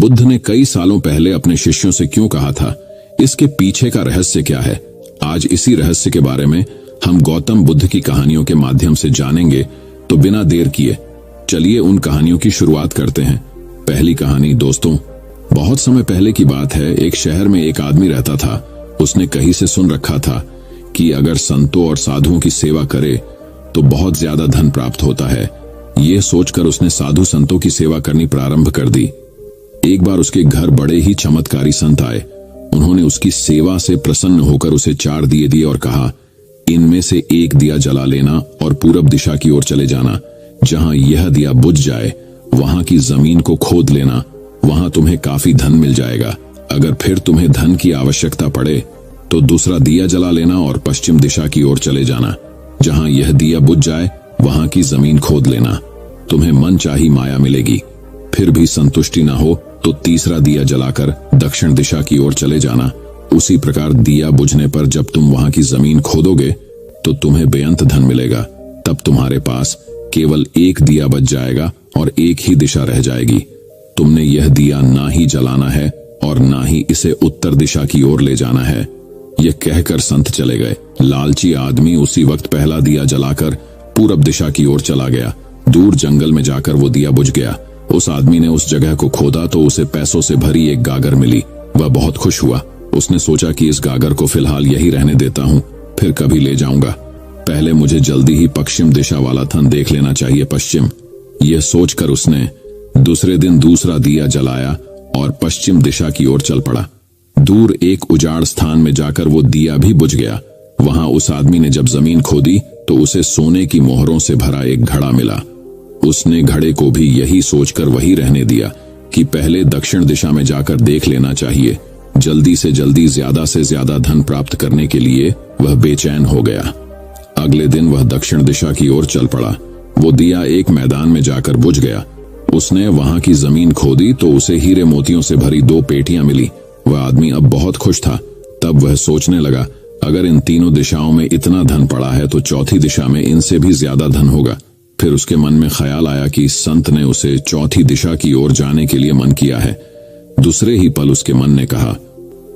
बुद्ध ने कई सालों पहले अपने शिष्यों से क्यों कहा था, इसके पीछे का रहस्य क्या है। आज इसी रहस्य के बारे में हम गौतम बुद्ध की कहानियों के माध्यम से जानेंगे। तो बिना देर किए चलिए उन कहानियों की शुरुआत करते हैं। पहली कहानी दोस्तों, बहुत समय पहले की बात है। एक शहर में एक आदमी रहता था। उसने कहीं से सुन रखा था कि अगर संतों और साधुओं की सेवा करे तो बहुत ज्यादा धन प्राप्त होता है। ये सोचकर उसने साधु संतों की सेवा करनी प्रारंभ कर दी। एक बार उसके घर बड़े ही चमत्कारी संत आए। उन्होंने उसकी सेवा से प्रसन्न होकर उसे 4 दिए दिए और कहा, इनमें से एक दिया जला लेना और पूरब दिशा की ओर चले जाना। जहां यह दिया बुझ जाए वहां की जमीन को खोद लेना, वहां तुम्हें काफी धन मिल जाएगा। अगर फिर तुम्हें धन की आवश्यकता पड़े तो दूसरा दिया जला लेना और पश्चिम दिशा की ओर चले जाना। जहां यह दिया बुझ जाए वहां की जमीन खोद लेना, तुम्हें मनचाही माया मिलेगी। फिर भी संतुष्टि न हो तो तीसरा दिया जलाकर दक्षिण दिशा की ओर चले जाना। उसी प्रकार दिया बुझने पर जब तुम वहां की जमीन खोदोगे तो तुम्हें बेअंत धन मिलेगा। तब तुम्हारे पास केवल एक दिया बच जाएगा और एक ही दिशा रह जाएगी। तुमने यह दिया ना ही जलाना है और ना ही इसे उत्तर दिशा की ओर ले जाना है। यह कहकर संत चले गए। लालची आदमी उसी वक्त पहला दिया जलाकर पूरब दिशा की ओर चला गया। दूर जंगल में जाकर वो दिया बुझ गया। उस आदमी ने उस जगह को खोदा तो उसे पैसों से भरी एक गागर मिली। वह बहुत खुश हुआ। उसने सोचा कि इस गागर को फिलहाल यही रहने देता हूँ, फिर कभी ले जाऊंगा। पहले मुझे जल्दी ही पश्चिम दिशा वाला थन देख लेना चाहिए। पश्चिम, यह सोचकर उसने दूसरे दिन दूसरा दिया जलाया और पश्चिम दिशा की ओर चल पड़ा। दूर एक उजाड़ स्थान में जाकर वो दिया भी बुझ गया। वहां उस आदमी ने जब जमीन खोदी तो उसे सोने की मोहरों से भरा एक घड़ा मिला। उसने घड़े को भी यही सोचकर वही रहने दिया कि पहले दक्षिण दिशा में जाकर देख लेना चाहिए। जल्दी से जल्दी ज्यादा से ज्यादा धन प्राप्त करने के लिए वह बेचैन हो गया। अगले दिन वह दक्षिण दिशा की ओर चल पड़ा। वो दिया एक मैदान में जाकर बुझ गया। उसने वहां की जमीन खोदी तो उसे हीरे मोतियों से भरी 2 पेटियां मिली। वह आदमी अब बहुत खुश था। तब वह सोचने लगा, अगर इन तीनों दिशाओं में इतना धन पड़ा है तो चौथी दिशा में इनसे भी ज्यादा धन होगा। फिर उसके मन में ख्याल आया कि संत ने उसे चौथी दिशा की ओर जाने के लिए मन किया है। दूसरे ही पल उसके मन ने कहा,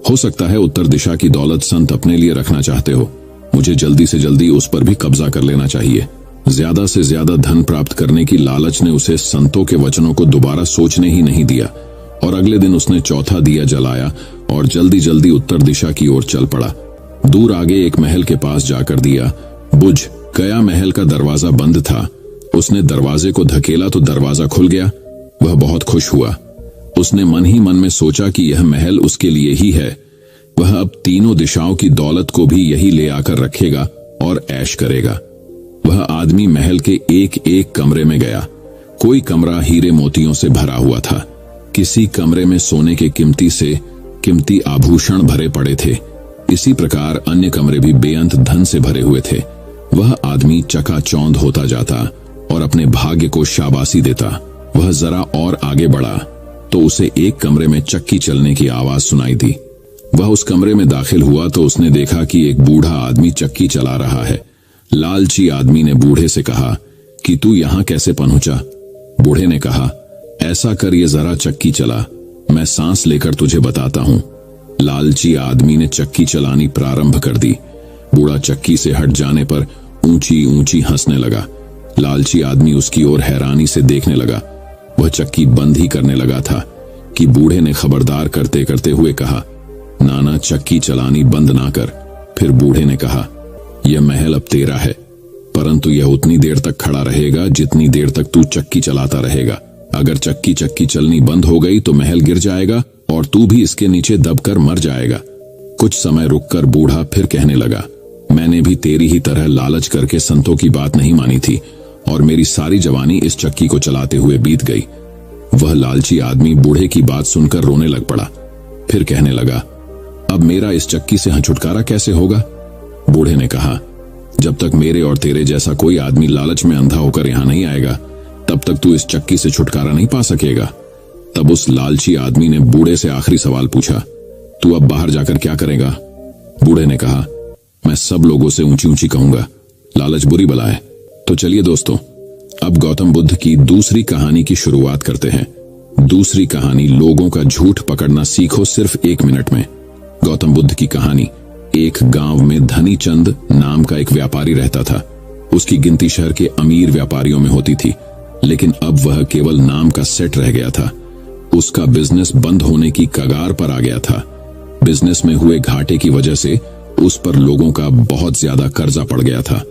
हो सकता है उत्तर दिशा की दौलत संत अपने लिए रखना चाहते हो। मुझे जल्दी से जल्दी उस पर भी कब्जा कर लेना चाहिए। ज्यादा से ज्यादा धन प्राप्त करने की लालच ने उसे संतों के वचनों को दोबारा सोचने ही नहीं दिया और अगले दिन उसने चौथा दिया जलाया और जल्दी जल्दी उत्तर दिशा की ओर चल पड़ा। दूर आगे एक महल के पास जाकर दिया बुझ गया। महल का दरवाजा बंद था। उसने दरवाजे को धकेला तो दरवाजा खुल गया। वह बहुत खुश हुआ। उसने मन ही मन में सोचा कि यह महल उसके लिए ही है। वह अब तीनों दिशाओं की दौलत को भी यही ले आकर रखेगा और ऐश करेगा। वह आदमी महल के एक एक कमरे में गया। कोई कमरा हीरे मोतियों से भरा हुआ था। किसी कमरे में सोने के कीमती आभूषण भरे पड़े थे। इसी प्रकार अन्य कमरे भी बेअंत धन से भरे हुए थे। वह आदमी चकाचौंध होता जाता और अपने भाग्य को शाबाशी देता। वह जरा और आगे बढ़ा तो उसे एक कमरे में चक्की चलने की आवाज सुनाई दी। वह उस कमरे में दाखिल हुआ तो उसने देखा कि एक बूढ़ा आदमी चक्की चला रहा है। लालची आदमी ने बूढ़े से कहा कि तू यहां कैसे पहुंचा। बूढ़े ने कहा, ऐसा कर ये जरा चक्की चला, मैं सांस लेकर तुझे बताता हूं। लालची आदमी ने चक्की चलानी प्रारंभ कर दी। बूढ़ा चक्की से हट जाने पर ऊंची ऊंची हंसने लगा। लालची आदमी उसकी ओर हैरानी से देखने लगा। वह चक्की बंद ही करने लगा था कि बूढ़े ने खबरदार करते करते हुए कहा, नाना चक्की चलानी बंद ना कर। फिर बूढ़े ने कहा, यह महल अब तेरा है, परंतु यह उतनी देर तक खड़ा रहेगा जितनी देर तक तू चक्की चलाता रहेगा। अगर चक्की चलनी बंद हो गई तो महल गिर जाएगा और तू भी इसके नीचे दबकर मर जाएगा। कुछ समय रुककर बूढ़ा फिर कहने लगा, मैंने भी तेरी ही तरह लालच करके संतों की बात नहीं मानी थी और मेरी सारी जवानी इस चक्की को चलाते हुए बीत गई। वह लालची आदमी बूढ़े की बात सुनकर रोने लग पड़ा। फिर कहने लगा, अब मेरा इस चक्की से छुटकारा कैसे होगा। बूढ़े ने कहा, जब तक मेरे और तेरे जैसा कोई आदमी लालच में अंधा होकर यहां नहीं आएगा तब तक तू इस चक्की से छुटकारा नहीं पा सकेगा। तब उस लालची आदमी ने बूढ़े से आखिरी सवाल पूछा, तू अब बाहर जाकर क्या करेगा। बूढ़े ने कहा, मैं सब लोगों से ऊंची ऊंची कहूंगा, लालच बुरी बला है। तो चलिए दोस्तों, अब गौतम बुद्ध की दूसरी कहानी की शुरुआत करते हैं। दूसरी कहानी, लोगों का झूठ पकड़ना सीखो सिर्फ 1 मिनट में। गौतम बुद्ध की कहानी। एक गांव में धनी चंद नाम का एक व्यापारी रहता था। उसकी गिनती शहर के अमीर व्यापारियों में होती थी, लेकिन अब वह केवल नाम का सेट रह गया था। उसका बिजनेस बंद होने की कगार पर आ गया था। बिजनेस में हुए घाटे की वजह से उस पर लोगों का बहुत ज्यादा कर्जा पड़ गया था।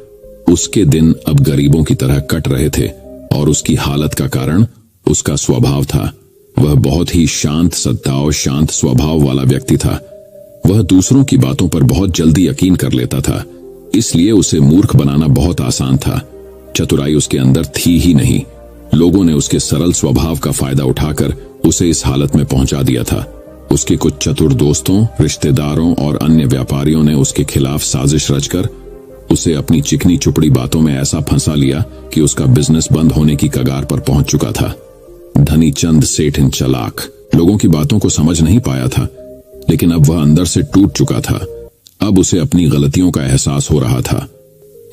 उसके दिन अब गरीबों की तरह कट रहे थे और उसकी हालत का कारण उसका स्वभाव था। वह बहुत ही शांत सद्भाव, शांत स्वभाव वाला व्यक्ति था। वह दूसरों की बातों पर बहुत जल्दी यकीन कर लेता था, इसलिए उसे मूर्ख बनाना बहुत आसान था। चतुराई उसके अंदर थी ही नहीं। लोगों ने उसके सरल स्वभाव का फायदा उठाकर उसे इस हालत में पहुंचा दिया था। उसके कुछ चतुर दोस्तों, रिश्तेदारों और अन्य व्यापारियों ने उसके खिलाफ साजिश रचकर उसे अपनी चिकनी चुपड़ी बातों में ऐसा फंसा लिया कि उसका बिजनेस बंद होने की कगार पर पहुंच चुका था। धनी चंद सेठ इन चालाक लोगों की बातों को समझ नहीं पाया था, लेकिन अब वह अंदर से टूट चुका था। अब उसे अपनी गलतियों का एहसास हो रहा था।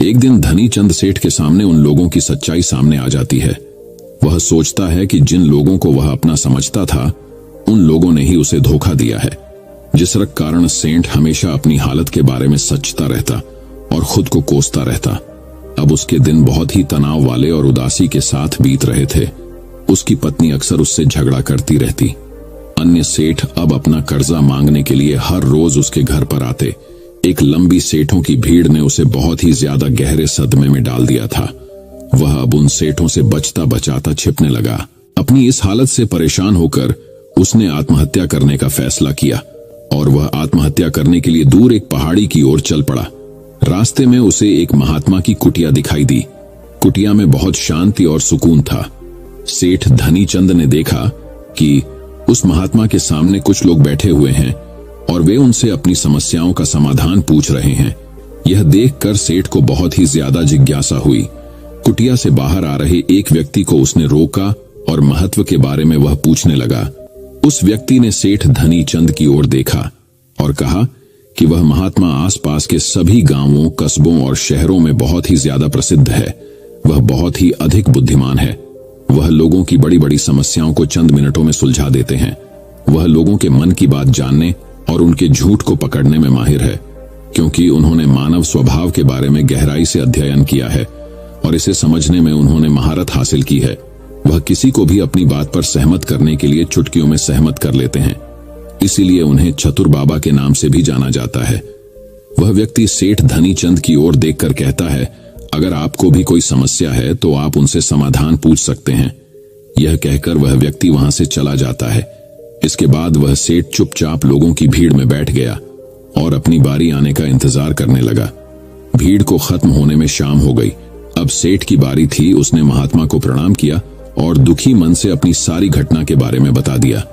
एक दिन धनी चंद सेठ के सामने उन लोगों की सच्चाई सामने आ जाती है। वह सोचता है कि जिन लोगों को वह अपना समझता था, उन लोगों ने ही उसे धोखा दिया है, जिस कारण सेठ हमेशा अपनी हालत के बारे में सचता रहता और खुद को कोसता रहता। अब उसके दिन बहुत ही तनाव वाले और उदासी के साथ बीत रहे थे। उसकी पत्नी अक्सर उससे झगड़ा करती रहती। अन्य सेठ अब अपना कर्जा मांगने के लिए हर रोज उसके घर पर आते। एक लंबी सेठों की भीड़ ने उसे बहुत ही ज्यादा गहरे सदमे में डाल दिया था। वह अब उन सेठों से बचता बचाता छिपने लगा। अपनी इस हालत से परेशान होकर उसने आत्महत्या करने का फैसला किया और वह आत्महत्या करने के लिए दूर एक पहाड़ी की ओर चल पड़ा। रास्ते में उसे एक महात्मा की कुटिया दिखाई दी। कुटिया में बहुत शांति और सुकून था। सेठ धनी चंद ने देखा कि उस महात्मा के सामने कुछ लोग बैठे हुए हैं और वे उनसे अपनी समस्याओं का समाधान पूछ रहे हैं। यह देखकर सेठ को बहुत ही ज्यादा जिज्ञासा हुई। कुटिया से बाहर आ रहे एक व्यक्ति को उसने रोका और महत्व के बारे में वह पूछने लगा। उस व्यक्ति ने सेठ धनी चंद की ओर देखा और कहा कि वह महात्मा आसपास के सभी गांवों, कस्बों और शहरों में बहुत ही ज्यादा प्रसिद्ध है। वह बहुत ही अधिक बुद्धिमान है। वह लोगों की बड़ी बड़ी समस्याओं को चंद मिनटों में सुलझा देते हैं। वह लोगों के मन की बात जानने और उनके झूठ को पकड़ने में माहिर है, क्योंकि उन्होंने मानव स्वभाव के बारे में गहराई से अध्ययन किया है और इसे समझने में उन्होंने महारत हासिल की है। वह किसी को भी अपनी बात पर सहमत करने के लिए चुटकियों में सहमत कर लेते हैं, इसीलिए उन्हें चतुर बाबा के नाम से भी जाना जाता है। वह व्यक्ति सेठ धनी चंद की ओर देखकर कहता है, अगर आपको भी कोई समस्या है तो आप उनसे समाधान पूछ सकते हैं। यह कहकर वह व्यक्ति वहां से चला जाता है। इसके बाद वह सेठ चुपचाप लोगों की भीड़ में बैठ गया और अपनी बारी आने का इंतजार करने लगा। भीड़ को खत्म होने में शाम हो गई। अब सेठ की बारी थी। उसने महात्मा को प्रणाम किया और दुखी मन से अपनी सारी घटना के बारे में बता दिया।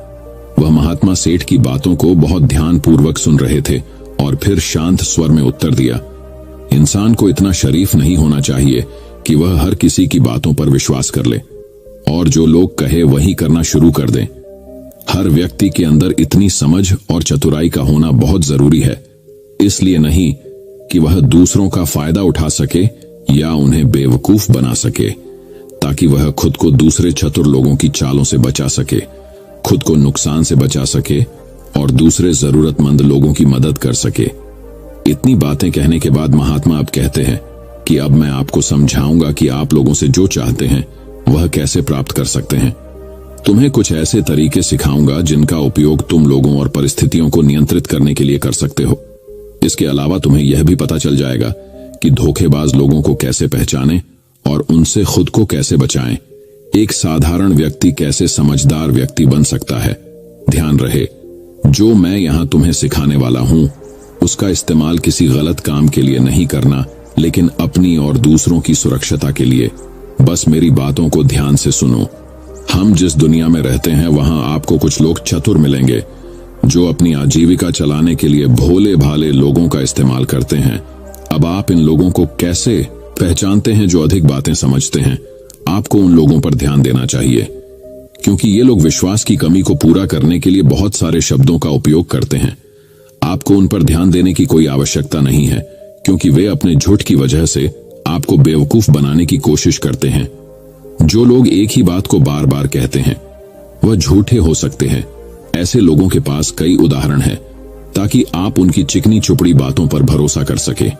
वह महात्मा सेठ की बातों को बहुत ध्यानपूर्वक सुन रहे थे और फिर शांत स्वर में उत्तर दिया, इंसान को इतना शरीफ नहीं होना चाहिए कि वह हर किसी की बातों पर विश्वास कर ले और जो लोग कहे वही करना शुरू कर दे। हर व्यक्ति के अंदर इतनी समझ और चतुराई का होना बहुत जरूरी है, इसलिए नहीं कि वह दूसरों का फायदा उठा सके या उन्हें बेवकूफ बना सके, ताकि वह खुद को दूसरे चतुर लोगों की चालों से बचा सके, खुद को नुकसान से बचा सके और दूसरे जरूरतमंद लोगों की मदद कर सके। इतनी बातें कहने के बाद महात्मा अब कहते हैं कि अब मैं आपको समझाऊंगा कि आप लोगों से जो चाहते हैं वह कैसे प्राप्त कर सकते हैं। तुम्हें कुछ ऐसे तरीके सिखाऊंगा जिनका उपयोग तुम लोगों और परिस्थितियों को नियंत्रित करने के लिए कर सकते हो। इसके अलावा तुम्हें यह भी पता चल जाएगा कि धोखेबाज लोगों को कैसे पहचानें और उनसे खुद को कैसे बचाएं। एक साधारण व्यक्ति कैसे समझदार व्यक्ति बन सकता है। ध्यान रहे, जो मैं यहां तुम्हें सिखाने वाला हूं उसका इस्तेमाल किसी गलत काम के लिए नहीं करना, लेकिन अपनी और दूसरों की सुरक्षता के लिए। बस मेरी बातों को ध्यान से सुनो। हम जिस दुनिया में रहते हैं वहां आपको कुछ लोग चतुर मिलेंगे जो अपनी आजीविका चलाने के लिए भोले भाले लोगों का इस्तेमाल करते हैं। अब आप इन लोगों को कैसे पहचानते हैं जो अधिक बातें समझते हैं? आपको उन लोगों पर ध्यान देना चाहिए, क्योंकि ये लोग विश्वास की कमी को पूरा करने के लिए बहुत सारे शब्दों का उपयोग करते हैं। आपको उन पर ध्यान देने की कोई आवश्यकता नहीं है, क्योंकि वे अपने झूठ की वजह से आपको बेवकूफ बनाने की कोशिश करते हैं। जो लोग एक ही बात को बार बार कहते हैं वह झूठे हो सकते हैं। ऐसे लोगों के पास कई उदाहरण हैं, ताकि आप उनकी चिकनी चुपड़ी बातों पर भरोसा कर सके।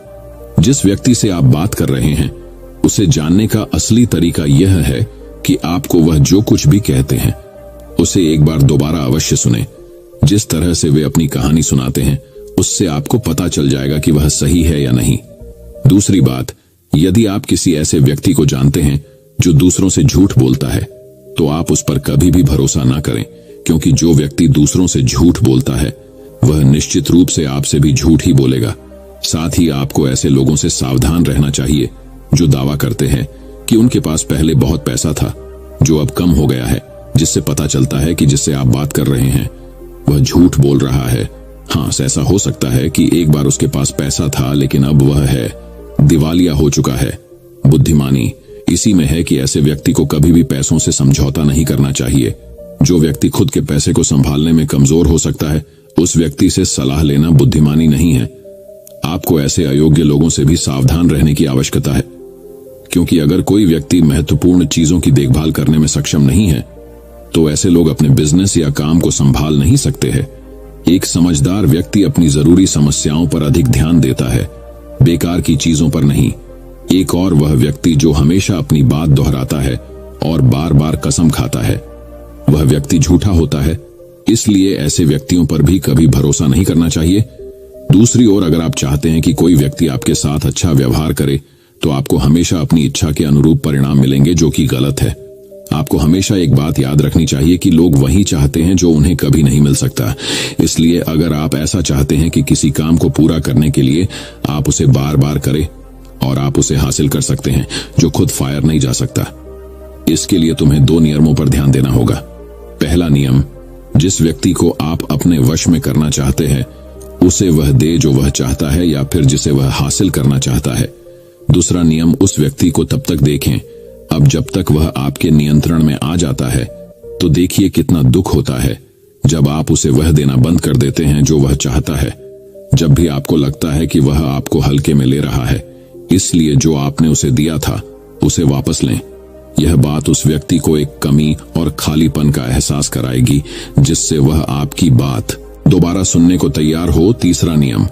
जिस व्यक्ति से आप बात कर रहे हैं उसे जानने का असली तरीका यह है कि आपको वह जो कुछ भी कहते हैं उसे एक बार दोबारा अवश्य सुने। जिस तरह से वे अपनी कहानी सुनाते हैं उससे आपको पता चल जाएगा कि वह सही है या नहीं। दूसरी बात, यदि आप किसी ऐसे व्यक्ति को जानते हैं जो दूसरों से झूठ बोलता है तो आप उस पर कभी भी भरोसा ना करें, क्योंकि जो व्यक्ति दूसरों से झूठ बोलता है वह निश्चित रूप से आपसे भी झूठ ही बोलेगा। साथ ही आपको ऐसे लोगों से सावधान रहना चाहिए जो दावा करते हैं कि उनके पास पहले बहुत पैसा था जो अब कम हो गया है, जिससे पता चलता है कि जिससे आप बात कर रहे हैं वह झूठ बोल रहा है। हाँ, ऐसा हो सकता है कि एक बार उसके पास पैसा था लेकिन अब वह है दिवालिया हो चुका है। बुद्धिमानी इसी में है कि ऐसे व्यक्ति को कभी भी पैसों से समझौता नहीं करना चाहिए। जो व्यक्ति खुद के पैसे को संभालने में कमजोर हो सकता है उस व्यक्ति से सलाह लेना बुद्धिमानी नहीं है। आपको ऐसे अयोग्य लोगों से भी सावधान रहने की आवश्यकता है, क्योंकि अगर कोई व्यक्ति महत्वपूर्ण चीजों की देखभाल करने में सक्षम नहीं है तो ऐसे लोग अपने बिजनेस या काम को संभाल नहीं सकते हैं। एक समझदार व्यक्ति अपनी जरूरी समस्याओं पर अधिक ध्यान देता है, बेकार की चीजों पर नहीं। एक और वह व्यक्ति जो हमेशा अपनी बात दोहराता है और बार बार कसम खाता है, वह व्यक्ति झूठा होता है। इसलिए ऐसे व्यक्तियों पर भी कभी भरोसा नहीं करना चाहिए। दूसरी ओर, अगर आप चाहते हैं कि कोई व्यक्ति आपके साथ अच्छा व्यवहार करे तो आपको हमेशा अपनी इच्छा के अनुरूप परिणाम मिलेंगे, जो कि गलत है। आपको हमेशा एक बात याद रखनी चाहिए कि लोग वही चाहते हैं जो उन्हें कभी नहीं मिल सकता। इसलिए अगर आप ऐसा चाहते हैं कि किसी काम को पूरा करने के लिए आप उसे बार बार करें और आप उसे हासिल कर सकते हैं जो खुद फायर नहीं जा सकता। इसके लिए तुम्हें 2 नियमों पर ध्यान देना होगा। पहला नियम, जिस व्यक्ति को आप अपने वश में करना चाहते हैं उसे वह दे जो वह चाहता है या फिर जिसे वह हासिल करना चाहता है। दूसरा नियम, उस व्यक्ति को तब तक देखें अब जब तक वह आपके नियंत्रण में आ जाता है। तो देखिए कितना दुख होता है जब आप उसे वह देना बंद कर देते हैं जो वह चाहता है। जब भी आपको लगता है कि वह आपको हल्के में ले रहा है, इसलिए जो आपने उसे दिया था उसे वापस लें। यह बात उस व्यक्ति को एक कमी और खालीपन का एहसास कराएगी, जिससे वह आपकी बात दोबारा सुनने को तैयार हो। तीसरा नियम,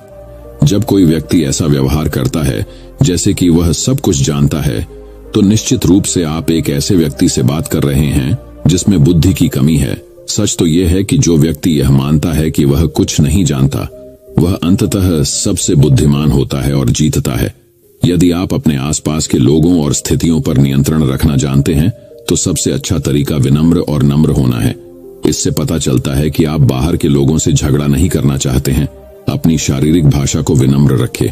जब कोई व्यक्ति ऐसा व्यवहार करता है जैसे कि वह सब कुछ जानता है तो निश्चित रूप से आप एक ऐसे व्यक्ति से बात कर रहे हैं जिसमें बुद्धि की कमी है। सच तो यह है कि जो व्यक्ति यह मानता है कि वह कुछ नहीं जानता, वह अंततः सबसे बुद्धिमान होता है और जीतता है। यदि आप अपने आसपास के लोगों और स्थितियों पर नियंत्रण रखना जानते हैं तो सबसे अच्छा तरीका विनम्र और नम्र होना है। इससे पता चलता है कि आप बाहर के लोगों से झगड़ा नहीं करना चाहते हैं। अपनी शारीरिक भाषा को विनम्र रखें।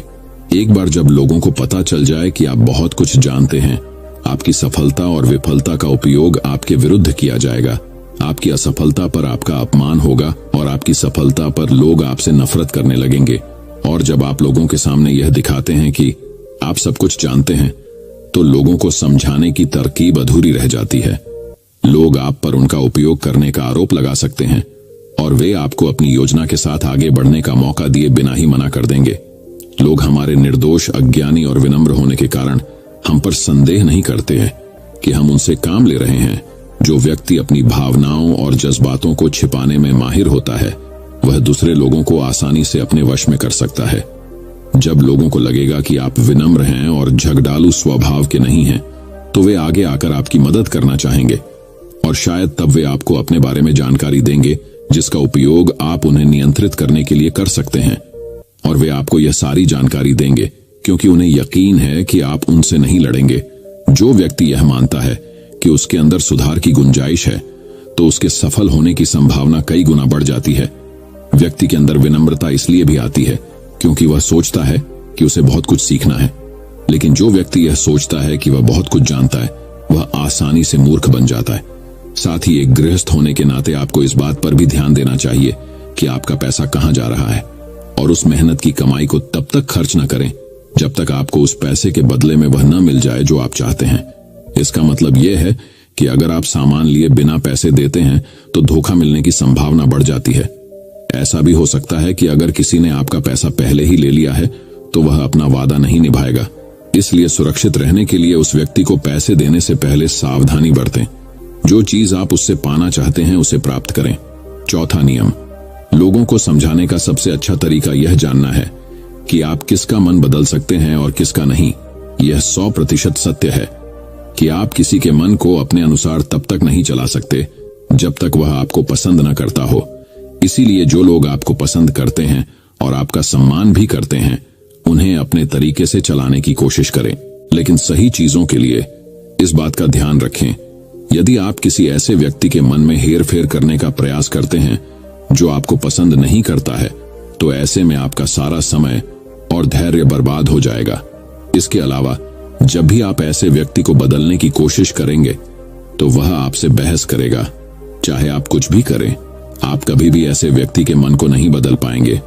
एक बार जब लोगों को पता चल जाए कि आप बहुत कुछ जानते हैं, आपकी सफलता और विफलता का उपयोग आपके विरुद्ध किया जाएगा। आपकी असफलता पर आपका अपमान होगा और आपकी सफलता पर लोग आपसे नफरत करने लगेंगे। और जब आप लोगों के सामने यह दिखाते हैं कि आप सब कुछ जानते हैं तो लोगों को समझाने की तरकीब अधूरी रह जाती है। लोग आप पर उनका उपयोग करने का आरोप लगा सकते हैं और वे आपको अपनी योजना के साथ आगे बढ़ने का मौका दिए बिना ही मना कर देंगे। लोग हमारे निर्दोष, अज्ञानी और विनम्र होने के कारण हम पर संदेह नहीं करते हैं कि हम उनसे काम ले रहे हैं। जो व्यक्ति अपनी भावनाओं और जज्बातों को छिपाने में माहिर होता है वह दूसरे लोगों को आसानी से अपने वश में कर सकता है। जब लोगों को लगेगा कि आप विनम्र हैं और झगड़ालू स्वभाव के नहीं हैं, तो वे आगे आकर आपकी मदद करना चाहेंगे और शायद तब वे आपको अपने बारे में जानकारी देंगे जिसका उपयोग आप उन्हें नियंत्रित करने के लिए कर सकते हैं। और वे आपको यह सारी जानकारी देंगे क्योंकि उन्हें यकीन है कि आप उनसे नहीं लड़ेंगे। जो व्यक्ति यह मानता है कि उसके अंदर सुधार की गुंजाइश है तो उसके सफल होने की संभावना कई गुना बढ़ जाती है। व्यक्ति के अंदर विनम्रता इसलिए भी आती है क्योंकि वह सोचता है कि उसे बहुत कुछ सीखना है, लेकिन जो व्यक्ति यह सोचता है कि वह बहुत कुछ जानता है वह आसानी से मूर्ख बन जाता है। साथ ही एक गृहस्थ होने के नाते आपको इस बात पर भी ध्यान देना चाहिए कि आपका पैसा कहां जा रहा है और उस मेहनत की कमाई को तब तक खर्च न करें जब तक आपको उस पैसे के बदले में वह न मिल जाए जो आप चाहते हैं। इसका मतलब यह है कि अगर आप सामान लिए बिना पैसे देते हैं तो धोखा मिलने की संभावना बढ़ जाती है। ऐसा भी हो सकता है कि अगर किसी ने आपका पैसा पहले ही ले लिया है तो वह अपना वादा नहीं निभाएगा। इसलिए सुरक्षित रहने के लिए उस व्यक्ति को पैसे देने से पहले सावधानी बरतें। जो चीज आप उससे पाना चाहते हैं उसे प्राप्त करें। चौथा नियम, लोगों को समझाने का सबसे अच्छा तरीका यह जानना है कि आप किसका मन बदल सकते हैं और किसका नहीं। यह 100% सत्य है कि आप किसी के मन को अपने अनुसार तब तक नहीं चला सकते जब तक वह आपको पसंद न करता हो। इसीलिए जो लोग आपको पसंद करते हैं और आपका सम्मान भी करते हैं, उन्हें अपने तरीके से चलाने की कोशिश करें। लेकिन सही चीजों के लिए इस बात का ध्यान रखें, यदि आप किसी ऐसे व्यक्ति के मन में हेर फेर करने का प्रयास करते हैं जो आपको पसंद नहीं करता है, तो ऐसे में आपका सारा समय और धैर्य बर्बाद हो जाएगा। इसके अलावा जब भी आप ऐसे व्यक्ति को बदलने की कोशिश करेंगे तो वह आपसे बहस करेगा। चाहे आप कुछ भी करें, आप कभी भी ऐसे व्यक्ति के मन को नहीं बदल पाएंगे।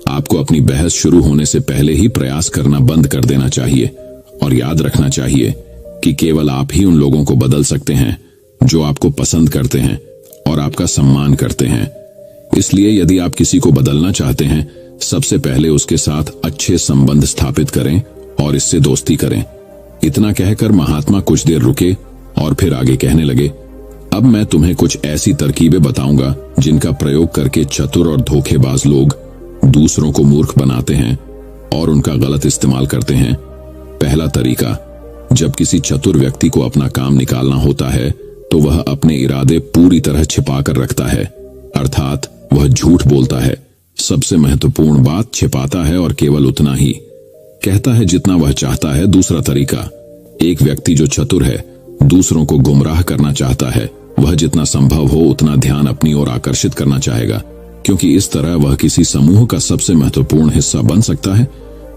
आपको अपनी बहस शुरू होने से पहले ही प्रयास करना बंद कर देना चाहिए और याद रखना चाहिए कि केवल आप ही उन लोगों को बदल सकते हैं जो आपको पसंद करते हैं और आपका सम्मान करते हैं। इसलिए यदि आप किसी को बदलना चाहते हैं, सबसे पहले उसके साथ अच्छे संबंध स्थापित करें और इससे दोस्ती करें। इतना कहकर महात्मा कुछ देर रुके और फिर आगे कहने लगे, अब मैं तुम्हें कुछ ऐसी तरकीबें बताऊंगा जिनका प्रयोग करके चतुर और धोखेबाज लोग दूसरों को मूर्ख बनाते हैं और उनका गलत इस्तेमाल करते हैं। पहला तरीका, जब किसी चतुर व्यक्ति को अपना काम निकालना होता है तो वह अपने इरादे पूरी तरह छिपा कर रखता है, अर्थात वह झूठ बोलता है, सबसे महत्वपूर्ण बात छिपाता है और केवल उतना ही कहता है जितना वह चाहता है। दूसरा तरीका, एक व्यक्ति जो चतुर है, दूसरों को गुमराह करना चाहता है, वह जितना संभव हो उतना ध्यान अपनी ओर आकर्षित करना चाहेगा, क्योंकि इस तरह वह किसी समूह का सबसे महत्वपूर्ण हिस्सा बन सकता है,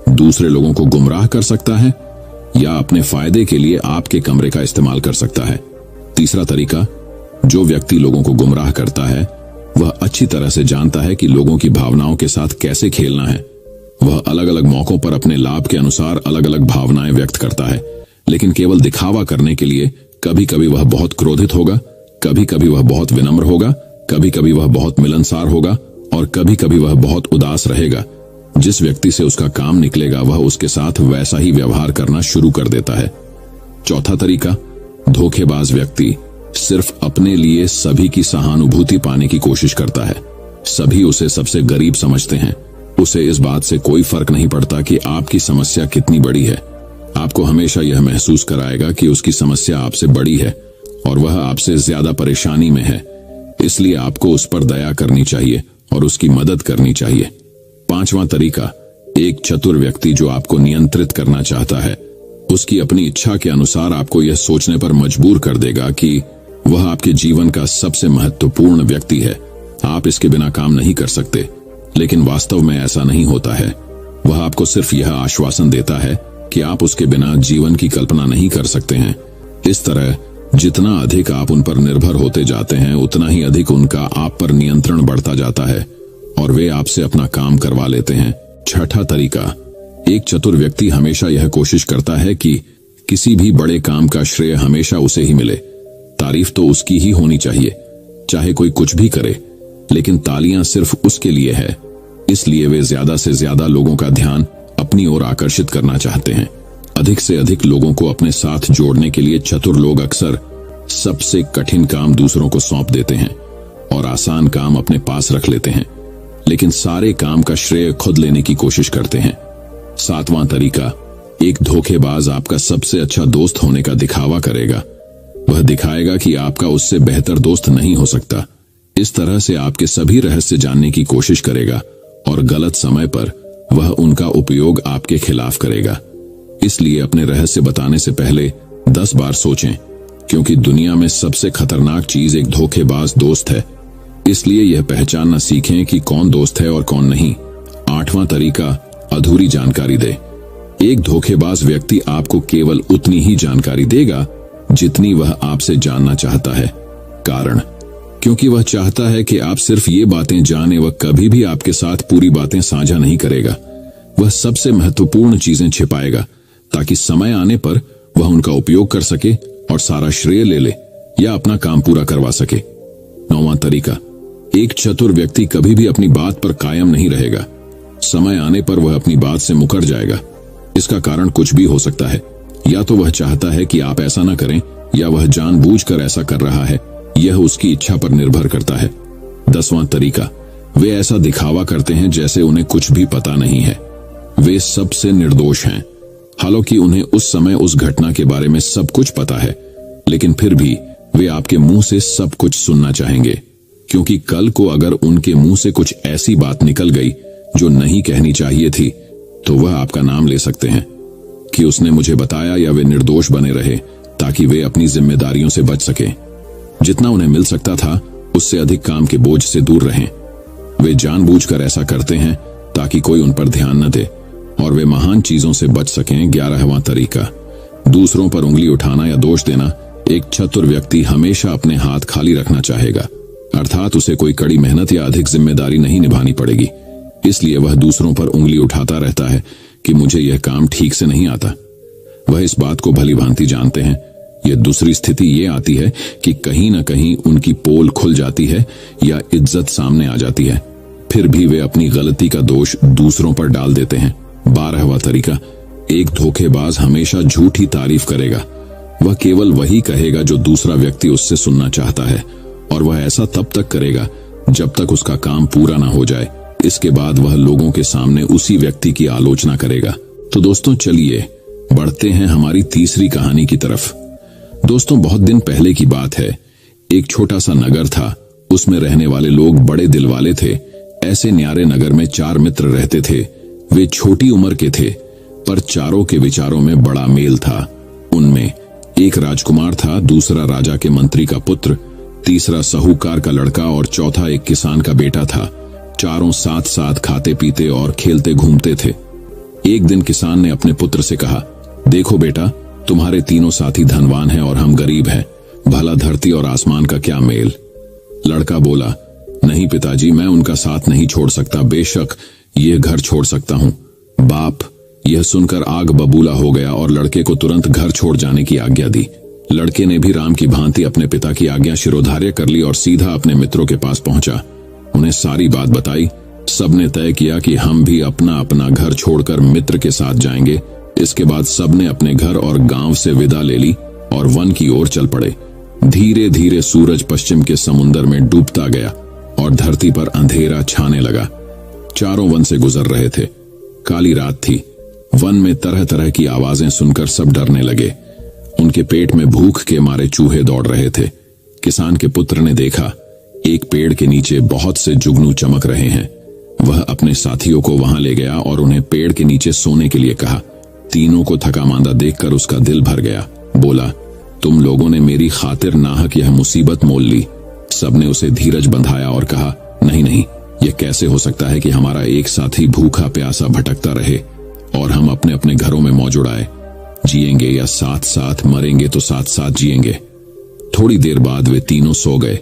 दूसरे लोगों को गुमराह कर सकता है या अपने फायदे के लिए आपके कमरे का इस्तेमाल कर सकता है। तीसरा तरीका, जो व्यक्ति लोगों को गुमराह करता है वह अच्छी तरह से जानता है कि लोगों की भावनाओं के साथ कैसे खेलना है। वह अलग अलग मौकों पर अपने लाभ के अनुसार अलग अलग भावनाएं व्यक्त करता है, लेकिन केवल दिखावा करने के लिए। कभी कभी वह बहुत क्रोधित होगा, कभी कभी वह बहुत विनम्र होगा, कभी कभी वह बहुत मिलनसार होगा और कभी कभी वह बहुत उदास रहेगा। जिस व्यक्ति से उसका काम निकलेगा वह उसके साथ वैसा ही व्यवहार करना शुरू कर देता है। चौथा तरीका, धोखेबाज व्यक्ति सिर्फ अपने लिए सभी की सहानुभूति पाने की कोशिश करता है। सभी उसे सबसे गरीब समझते हैं। उसे इस बात से कोई फर्क नहीं पड़ता कि आपकी समस्या कितनी बड़ी है। आपको हमेशा यह महसूस कराएगा कि उसकी समस्या आपसे बड़ी है और वह आपसे ज्यादा परेशानी में है। इसलिए आपको उस पर दया करनी चाहिए और उसकी मदद करनी चाहिए। पांचवा तरीका, एक चतुर व्यक्ति जो आपको नियंत्रित करना चाहता है, उसकी अपनी इच्छा के अनुसार आपको यह सोचने पर मजबूर कर देगा कि वह आपके जीवन का सबसे महत्वपूर्ण व्यक्ति है, आप इसके बिना काम नहीं कर सकते। लेकिन वास्तव में ऐसा नहीं होता है। वह आपको सिर्फ यह आश्वासन देता है कि आप उसके बिना जीवन की कल्पना नहीं कर सकते हैं। इस तरह जितना अधिक आप उन पर निर्भर होते जाते हैं, उतना ही अधिक उनका आप पर नियंत्रण बढ़ता जाता है और वे आपसे अपना काम करवा लेते हैं। छठा तरीका, एक चतुर व्यक्ति हमेशा यह कोशिश करता है कि किसी भी बड़े काम का श्रेय हमेशा उसे ही मिले। तारीफ तो उसकी ही होनी चाहिए, चाहे कोई कुछ भी करे, लेकिन तालियां सिर्फ उसके लिए है। इसलिए वे ज्यादा से ज्यादा लोगों का ध्यान अपनी ओर आकर्षित करना चाहते हैं। अधिक से अधिक लोगों को अपने साथ जोड़ने के लिए चतुर लोग अक्सर सबसे कठिन काम दूसरों को सौंप देते हैं और आसान काम अपने पास रख लेते हैं, लेकिन सारे काम का श्रेय खुद लेने की कोशिश करते हैं। सातवां तरीका, एक धोखेबाज आपका सबसे अच्छा दोस्त होने का दिखावा करेगा। वह दिखाएगा कि आपका उससे बेहतर दोस्त नहीं हो सकता। इस तरह से आपके सभी रहस्य जानने की कोशिश करेगा और गलत समय पर वह उनका उपयोग आपके खिलाफ करेगा। इसलिए अपने रहस्य बताने से पहले 10 बार सोचें, क्योंकि दुनिया में सबसे खतरनाक चीज एक धोखेबाज दोस्त है। इसलिए यह पहचानना सीखें कि कौन दोस्त है और कौन नहीं। आठवां तरीका, अधूरी जानकारी दे। एक धोखेबाज व्यक्ति आपको केवल उतनी ही जानकारी देगा जितनी वह आपसे जानना चाहता है। कारण, क्योंकि वह चाहता है कि आप सिर्फ ये बातें जाने, वह कभी भी आपके साथ पूरी बातें साझा नहीं करेगा। वह सबसे महत्वपूर्ण चीजें छिपाएगा ताकि समय आने पर वह उनका उपयोग कर सके और सारा श्रेय ले ले या अपना काम पूरा करवा सके। 9वां तरीका, एक चतुर व्यक्ति कभी भी अपनी बात पर कायम नहीं रहेगा। समय आने पर वह अपनी बात से मुकर जाएगा। इसका कारण कुछ भी हो सकता है। या तो वह चाहता है कि आप ऐसा न करें, या वह जानबूझकर ऐसा कर रहा है, यह उसकी इच्छा पर निर्भर करता है। 10वां तरीका, वे ऐसा दिखावा करते हैं जैसे उन्हें कुछ भी पता नहीं है। वे सबसे निर्दोष हैं, हालांकि उन्हें उस समय उस घटना के बारे में सब कुछ पता है, लेकिन फिर भी वे आपके मुंह से सब कुछ सुनना चाहेंगे, क्योंकि कल को अगर उनके मुंह से कुछ ऐसी बात निकल गई जो नहीं कहनी चाहिए थी, तो वह आपका नाम ले सकते हैं कि उसने मुझे बताया, या वे निर्दोष बने रहे ताकि वे अपनी जिम्मेदारियों से बच सकें। जितना उन्हें मिल सकता था उससे अधिक काम के बोझ से दूर रहें। वे जानबूझकर ऐसा करते हैं ताकि कोई उन पर ध्यान न दे और वे महान चीजों से बच सकें। 11वां तरीका, दूसरों पर उंगली उठाना या दोष देना। एक चतुर व्यक्ति हमेशा अपने हाथ खाली रखना चाहेगा, अर्थात उसे कोई कड़ी मेहनत या अधिक जिम्मेदारी नहीं निभानी पड़ेगी, इसलिए वह दूसरों पर उंगली उठाता रहता है कि मुझे यह काम ठीक से नहीं आता। वह इस बात को भली भांति जानते हैं। यह दूसरी स्थिति ये आती है कि कहीं न कहीं उनकी पोल खुल जाती है या इज्जत सामने आ जाती है, फिर भी वे अपनी गलती का दोष दूसरों पर डाल देते हैं। 12वां तरीका, एक धोखेबाज हमेशा झूठी तारीफ करेगा। वह केवल वही कहेगा जो दूसरा व्यक्ति उससे सुनना चाहता है, और वह ऐसा तब तक करेगा जब तक उसका काम पूरा ना हो जाए। इसके बाद वह लोगों के सामने उसी व्यक्ति की आलोचना करेगा। तो दोस्तों चलिए बढ़ते हैं हमारी तीसरी कहानी की तरफ। दोस्तों, बहुत दिन पहले की बात है। एक छोटा सा नगर था, उसमें रहने वाले लोग बड़े दिल वाले थे। ऐसे न्यारे नगर में 4 मित्र रहते थे। वे छोटी उम्र के थे, पर चारों के विचारों में बड़ा मेल था। उनमें एक राजकुमार था, दूसरा राजा के मंत्री का पुत्र, तीसरा साहूकार का लड़का और चौथा एक किसान का बेटा था। चारों साथ साथ खाते पीते और खेलते घूमते थे। एक दिन किसान ने अपने पुत्र से कहा, देखो बेटा, तुम्हारे तीनों साथी धनवान हैं और हम गरीब हैं, भला धरती और आसमान का क्या मेल। लड़का बोला, नहीं पिताजी, मैं उनका साथ नहीं छोड़ सकता, बेशक यह घर छोड़ सकता हूं। बाप यह सुनकर आग बबूला हो गया और लड़के को तुरंत घर छोड़ जाने की आज्ञा दी। लड़के ने भी राम की भांति अपने पिता की आज्ञा शिरोधार्य कर ली और सीधा अपने मित्रों के पास पहुंचा। उन्हें सारी बात बताई। सबने तय किया कि हम भी अपना अपना घर छोड़कर मित्र के साथ जाएंगे। इसके बाद सबने अपने घर और गांव से विदा ले ली और वन की ओर चल पड़े। धीरे धीरे सूरज पश्चिम के समुंदर में डूबता गया और धरती पर अंधेरा छाने लगा। चारों वन से गुजर रहे थे। काली रात थी। वन में तरह तरह की आवाजें सुनकर सब डरने लगे। उनके पेट में भूख के मारे चूहे दौड़ रहे थे। किसान के पुत्र ने देखा, एक पेड़ के नीचे बहुत से जुगनू चमक रहे हैं। वह अपने साथियों को वहां ले गया और उन्हें पेड़ के नीचे सोने के लिए कहा। तीनों को थका मांदा देखकर उसका दिल भर गया। बोला, तुम लोगों ने मेरी खातिर नाहक यह मुसीबत मोल ली। सबने उसे धीरज बंधाया और कहा, नहीं नहीं, यह कैसे हो सकता है कि हमारा एक साथी भूखा प्यासा भटकता रहे और हम अपने अपने घरों में मौज उड़ाए। जिएंगे या साथ साथ मरेंगे तो साथ साथ जिएंगे। थोड़ी देर बाद वे तीनों सो गए,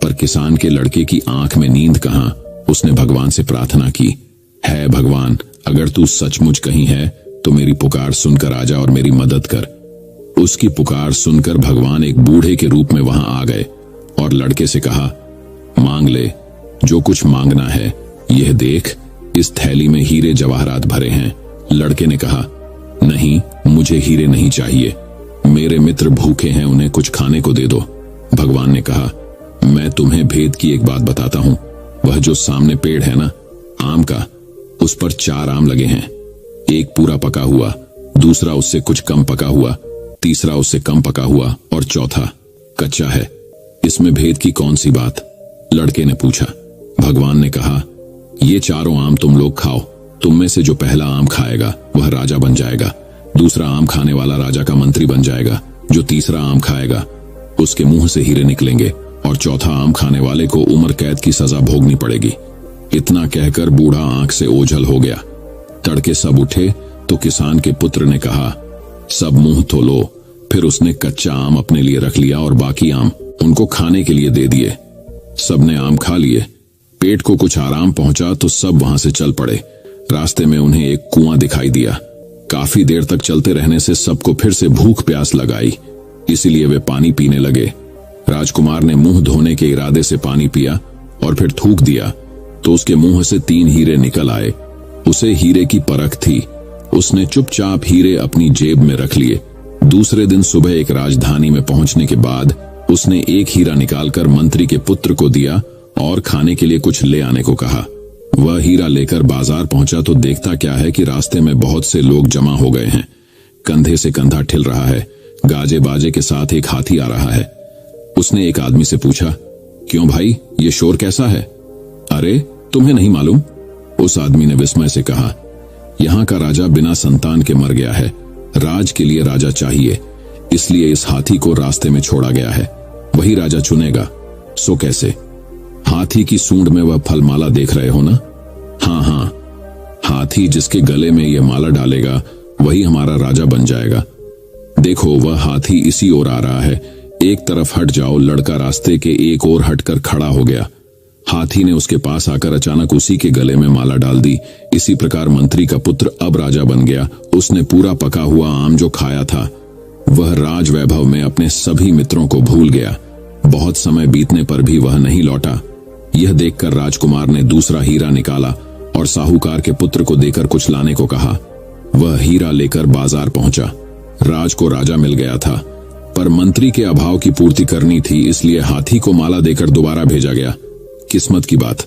पर किसान के लड़के की आंख में नींद कहां। उसने भगवान से प्रार्थना की, है भगवान, अगर तू सचमुच कहीं है तो मेरी पुकार सुनकर आजा और मेरी मदद कर। उसकी पुकार सुनकर भगवान एक बूढ़े के रूप में वहां आ गए और लड़के से कहा, मांग ले जो कुछ मांगना है। यह देख, इस थैली में हीरे जवाहरात भरे हैं। लड़के ने कहा, नहीं, मुझे हीरे नहीं चाहिए, मेरे मित्र भूखे हैं, उन्हें कुछ खाने को दे दो। भगवान ने कहा, मैं तुम्हें भेद की एक बात बताता हूं। वह जो सामने पेड़ है ना, आम का, उस पर 4 आम लगे हैं। एक पूरा पका हुआ, दूसरा उससे कुछ कम पका हुआ, तीसरा उससे कम पका हुआ और चौथा कच्चा है। इसमें भेद की कौन सी बात? लड़के ने पूछा। भगवान ने कहा, ये 4 आम तुम लोग खाओ। तुम में से जो पहला आम खाएगा वह राजा बन जाएगा, दूसरा आम खाने वाला राजा का मंत्री बन जाएगा, जो तीसरा आम खाएगा उसके मुंह से हीरे निकलेंगे और चौथा आम खाने वाले को उम्र कैद की सजा भोगनी पड़ेगी। इतना कहकर बूढ़ा आंख से ओझल हो गया। तड़के सब उठे तो किसान के पुत्र ने कहा, सब मुंह धो लो। फिर उसने कच्चा आम अपने लिए रख लिया और बाकी आम उनको खाने के लिए दे दिए। सबने आम खा लिए। पेट को कुछ आराम पहुंचा तो सब वहां से चल पड़े। रास्ते में उन्हें एक कुआं दिखाई दिया। काफी देर तक चलते रहने से सबको फिर से भूख प्यास लगाई, इसीलिए वे पानी पीने लगे। राजकुमार ने मुंह धोने के इरादे से पानी पिया और फिर थूक दिया तो उसके मुंह से 3 हीरे निकल आए। उसे हीरे की परख थी। उसने चुपचाप हीरे अपनी जेब में रख लिए। दूसरे दिन सुबह एक राजधानी में पहुंचने के बाद उसने एक हीरा निकालकर मंत्री के पुत्र को दिया और खाने के लिए कुछ ले आने को कहा। वह हीरा लेकर बाजार पहुंचा तो देखता क्या है कि रास्ते में बहुत से लोग जमा हो गए हैं। कंधे से कंधा ठिल रहा है, गाजे बाजे के साथ एक हाथी आ रहा है। उसने एक आदमी से पूछा, क्यों भाई, ये शोर कैसा है? अरे तुम्हें नहीं मालूम? उस आदमी ने विस्मय से कहा, यहाँ का राजा बिना संतान के मर गया है। राज के लिए राजा चाहिए, इसलिए इस हाथी को रास्ते में छोड़ा गया है। वही राजा चुनेगा। सो कैसे? हाथी की सूंड में वह फलमाला देख रहे हो ना? हाँ, हाथी जिसके गले में यह माला डालेगा वही हमारा राजा बन जाएगा। देखो, वह हाथी इसी ओर आ रहा है, एक तरफ हट जाओ। लड़का रास्ते के एक ओर हटकर खड़ा हो गया। हाथी ने उसके पास आकर अचानक उसी के गले में माला डाल दी। इसी प्रकार मंत्री का पुत्र अब राजा बन गया। उसने पूरा पका हुआ आम जो खाया था, वह राज वैभव में अपने सभी मित्रों को भूल गया। बहुत समय बीतने पर भी वह नहीं लौटा। यह देखकर राजकुमार ने दूसरा हीरा निकाला और साहूकार के पुत्र को देकर कुछ लाने को कहा। वह हीरा लेकर बाजार पहुंचा। राज को राजा मिल गया था, पर मंत्री के अभाव की पूर्ति करनी थी, इसलिए हाथी को माला देकर दोबारा भेजा गया। किस्मत की बात,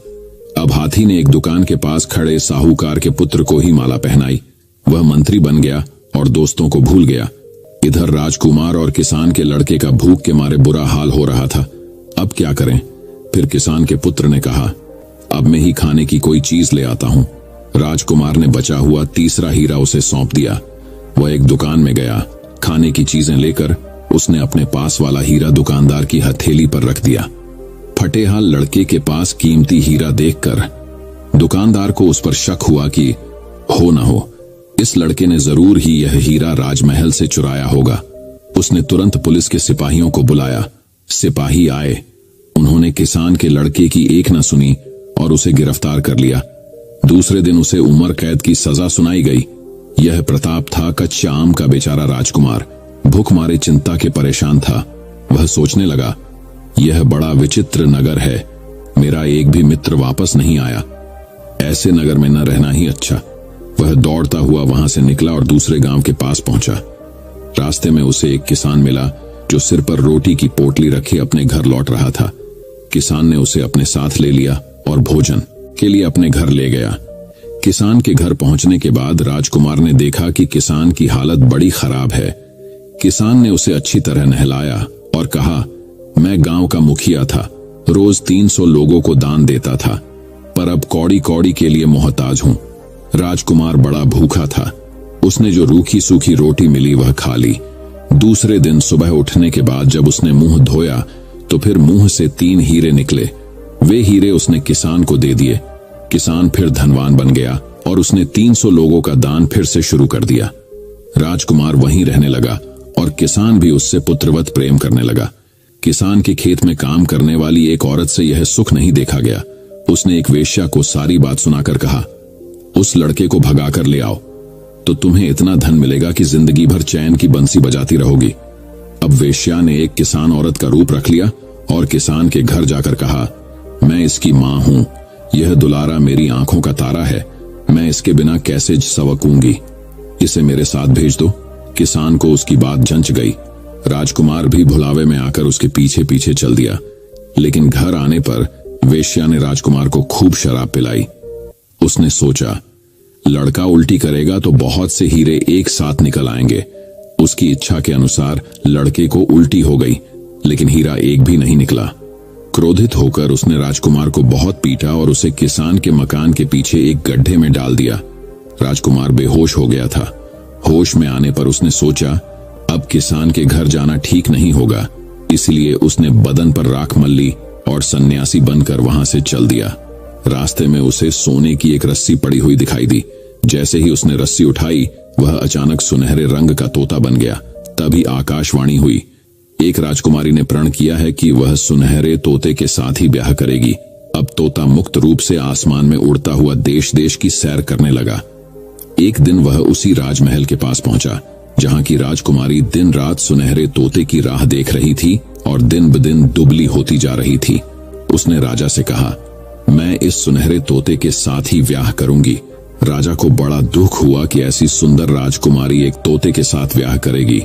अब हाथी ने एक दुकान के पास खड़े साहूकार के पुत्र को ही माला पहनाई। वह मंत्री बन गया और दोस्तों को भूल गया। इधर राजकुमार और किसान के लड़के का भूख के मारे बुरा हाल हो रहा था। अब क्या करें? फिर किसान के पुत्र ने कहा, अब मैं ही खाने की कोई चीज ले आता हूं। राजकुमार ने बचा हुआ तीसरा हीरा उसे सौंप दिया। वह एक दुकान में गया। खाने की चीजें लेकर उसने अपने पास वाला हीरा दुकानदार की हथेली पर रख दिया। फटेहाल लड़के के पास कीमती हीरा देखकर दुकानदार को उस पर शक हुआ कि हो न हो, इस लड़के ने जरूर ही यह हीरा राजमहल से चुराया होगा। उसने तुरंत पुलिस के सिपाहियों को बुलाया। सिपाही आए। उन्होंने किसान के लड़के की एक न सुनी और उसे गिरफ्तार कर लिया। दूसरे दिन उसे उम्र कैद की सजा सुनाई गई। यह प्रताप था कच्चा आम का बेचारा राजकुमार। भूख मारे चिंता के परेशान था। वह सोचने लगा, यह बड़ा विचित्र नगर है। मेरा एक भी मित्र वापस नहीं आया। ऐसे नगर में न रहना ही अच्छा। वह दौड़ता हुआ वहां से निकला और दूसरे गांव के पास पहुंचा। रास्ते में उसे एक किसान मिला जो सिर पर रोटी की पोटली रखे अपने घर लौट रहा था। किसान ने उसे अपने साथ ले लिया और भोजन के लिए अपने घर ले गया। किसान के घर पहुंचने के बाद राजकुमार ने देखा कि किसान की हालत बड़ी खराब है। किसान ने उसे अच्छी तरह नहलाया और कहा, मैं गांव का मुखिया था, रोज 300 लोगों को दान देता था, पर अब कौड़ी कौड़ी के लिए मोहताज हूं। राजकुमार बड़ा भूखा था। उसने जो रूखी सूखी रोटी मिली वह खा ली। दूसरे दिन सुबह उठने के बाद जब उसने मुंह धोया तो फिर मुंह से 3 हीरे निकले। वे हीरे उसने किसान को दे दिए। किसान फिर धनवान बन गया और उसने 300 लोगों का दान फिर से शुरू कर दिया। राजकुमार वहीं रहने लगा और किसान भी उससे पुत्रवत प्रेम करने लगा। किसान के खेत में काम करने वाली एक औरत से यह सुख नहीं देखा गया। उसने एक वेश्या को सारी बात सुनाकर कहा, उस लड़के को भगा कर ले आओ तो तुम्हें इतना धन मिलेगा कि जिंदगी भर चैन की बंसी बजाती रहोगी। अब वेश्या ने एक किसान औरत का रूप रख लिया और किसान के घर जाकर कहा, मैं इसकी मां हूं। यह दुलारा मेरी आंखों का तारा है। मैं इसके बिना कैसे सवकूंगी। इसे मेरे साथ भेज दो। किसान को उसकी बात जंच गई। राजकुमार भी भुलावे में आकर उसके पीछे पीछे चल दिया। लेकिन घर आने पर वेश्या ने राजकुमार को खूब शराब पिलाई। उसने सोचा, लड़का उल्टी करेगा तो बहुत से हीरे एक साथ निकल आएंगे। उसकी इच्छा के अनुसार लड़के को उल्टी हो गई, लेकिन हीरा एक भी नहीं निकला। क्रोधित होकर उसने राजकुमार को बहुत पीटा और उसे किसान के मकान के पीछे एक गड्ढे में डाल दिया। राजकुमार बेहोश हो गया था। होश में आने पर उसने सोचा, अब किसान के घर जाना ठीक नहीं होगा, इसलिए उसने बदन पर राख मल ली और सन्यासी बनकर वहां से चल दिया। रास्ते में उसे सोने की एक रस्सी पड़ी हुई दिखाई दी। जैसे ही उसने रस्सी उठाई, वह अचानक सुनहरे रंग का तोता बन गया। तभी आकाशवाणी हुई। एक राजकुमारी ने प्रण किया है कि वह सुनहरे तोते के साथ ही ब्याह करेगी। अब तोता मुक्त रूप से आसमान में उड़ता हुआ देश देश की सैर करने लगा। एक दिन वह उसी राजमहल के पास पहुंचा जहां की राजकुमारी दिन रात सुनहरे तोते की राह देख रही थी और दिन ब दिन दुबली होती जा रही थी। उसने राजा से कहा, मैं इस सुनहरे तोते के साथ ही ब्याह करूंगी। राजा को बड़ा दुख हुआ कि ऐसी सुंदर राजकुमारी एक तोते के साथ ब्याह करेगी।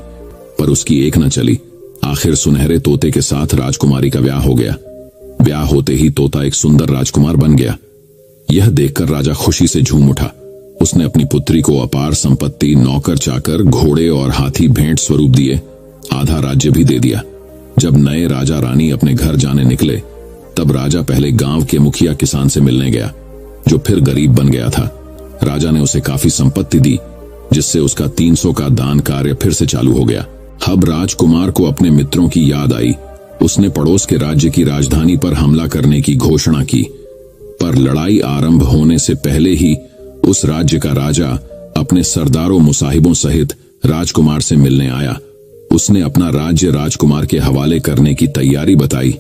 पर उसकी एक न चली। आखिर सुनहरे तोते के साथ राजकुमारी का ब्याह हो गया। ब्याह होते ही तोता एक सुंदर राजकुमार बन गया। यह देखकर राजा खुशी से झूम उठा। उसने अपनी पुत्री को अपार संपत्ति, नौकर चाकर, घोड़े और हाथी भेंट स्वरूप दिए। आधा राज्य भी दे दिया। जब नए राजा रानी अपने घर जाने निकले, तब राजा पहले गांव के मुखिया किसान से मिलने गया, जो फिर गरीब बन गया था। राजा ने उसे काफी संपत्ति दी, जिससे उसका 300 का दान कार्य फिर से चालू हो गया। अब राजकुमार को अपने मित्रों की याद आई। उसने पड़ोस के राज्य की राजधानी पर हमला करने की घोषणा की, पर लड़ाई आरंभ होने से पहले ही उस राज्य का राजा अपने सरदारों मुसाहिबों सहित राजकुमार से मिलने आया। उसने अपना राज्य राजकुमार के हवाले करने की तैयारी बताई।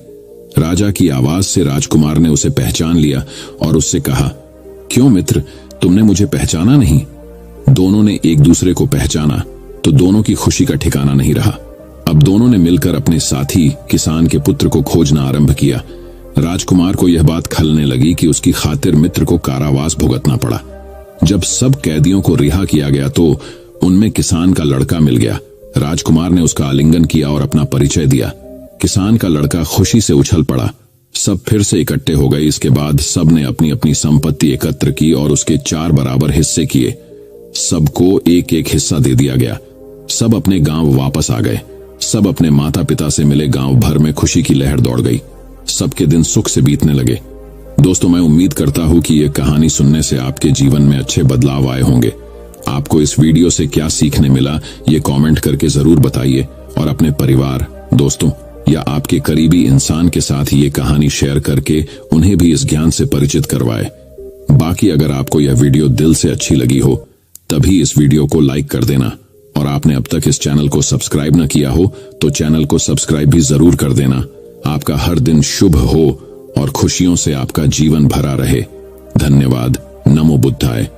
राजा की आवाज से राजकुमार ने उसे पहचान लिया और उससे कहा, क्यों मित्र, तुमने मुझे पहचाना नहीं? दोनों ने एक दूसरे को पहचाना तो दोनों की खुशी का ठिकाना नहीं रहा। अब दोनों ने मिलकर अपने साथी किसान के पुत्र को खोजना आरंभ किया। राजकुमार को यह बात खलने लगी कि उसकी खातिर मित्र को कारावास भुगतना पड़ा। जब सब कैदियों को रिहा किया गया तो उनमें किसान का लड़का मिल गया। राजकुमार ने उसका आलिंगन किया और अपना परिचय दिया। किसान का लड़का खुशी से उछल पड़ा। सब फिर से इकट्ठे हो गए। इसके बाद सब ने अपनी अपनी संपत्ति एकत्र की और उसके 4 बराबर हिस्से किए। सबको एक एक हिस्सा दे दिया गया। सब अपने गांव वापस आ गए। सब अपने माता पिता से मिले। गांव भर में खुशी की लहर दौड़ गई। सबके दिन सुख से बीतने लगे। दोस्तों, मैं उम्मीद करता हूं कि यह कहानी सुनने से आपके जीवन में अच्छे बदलाव आए होंगे। आपको इस वीडियो से क्या सीखने मिला, ये कमेंट करके जरूर बताइए और अपने परिवार, दोस्तों या आपके करीबी इंसान के साथ ये कहानी शेयर करके उन्हें भी इस ज्ञान से परिचित करवाए। बाकी अगर आपको यह वीडियो दिल से अच्छी लगी हो, तभी इस वीडियो को लाइक कर देना और आपने अब तक इस चैनल को सब्सक्राइब न किया हो तो चैनल को सब्सक्राइब भी जरूर कर देना। आपका हर दिन शुभ हो और खुशियों से आपका जीवन भरा रहे। धन्यवाद। नमो बुद्धाय।